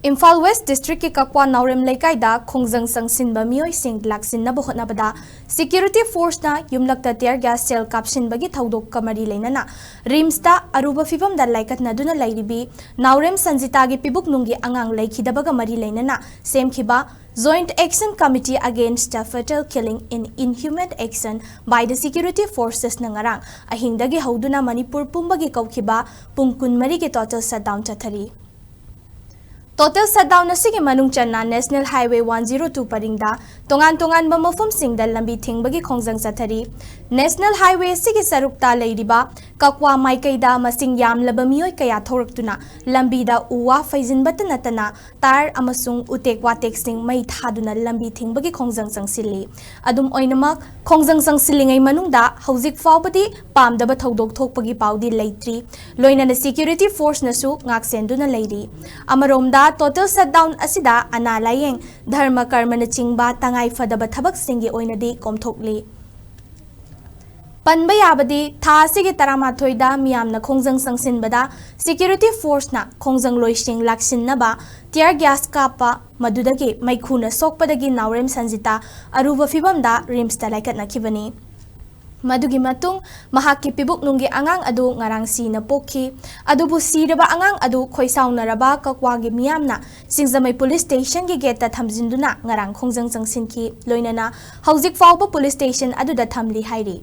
Imphal West District ki Kakwa Naorem Leikaida Khongjang Sangsinba Mioi Sing Laksinaba Hotnabada Security Force na Yumlakta Tear Gas Cell Kapsinbagi Thaudok Kamari Leinana Rimsta Aruba Fibam da Laikat Naduna Lairibi Naorem Sanjita gi peebuknung angang leikhidabaga mari leinana semkhiba Joint Action Committee Against the Fatal Killing in Inhuman Action by the Security Forces nangarang ahingdagi hauduna Manipur Pumbagi Koukhiba Pung kunmari ki Total Shutdown Chathari Total Shutdown asigi manung channa National Highway 102 paringda tongan mafum singda lambi thingbagi Khongjang Chathari National Highway asigi sarukta leiriba Kakwa Maikaida masing yamlaba mioi kaya thoraktuna lambida uwa faijinbata natana tar amasung utek watek sing mai thaduna lambi thingbagi Khongjang Sangsilli adum oinamak Khongjang Sangsilingai manungda hauzik fawbadi pamdaba thodok thokpagi paudi leitri loinana Security Force nasu ngaksenduna leiri amaromda Total Shutdown asida analayeng dharma karmana chingba tangai fadaba thabak singi oinadi komthokli Panba yabadi tha asigi taramathoida miyamna Khongjang Sangsinbada Security Force na Khongjang loising laksinnaba tear gas kapa madudagi maikhuna sokpadagi Naorem Sanjita aruba fibamda rimsta laikatna kibani Madugi matung mahaki peebuknung angang adu ngarang sina pokhi adubu siraba angang adu khoisaunaraba kakwagi miyamna Singzamai Police Station gi gate thamjinduna ngarang Khongjang Sangsinki loinana haujik fawba police station aduda thamli hairi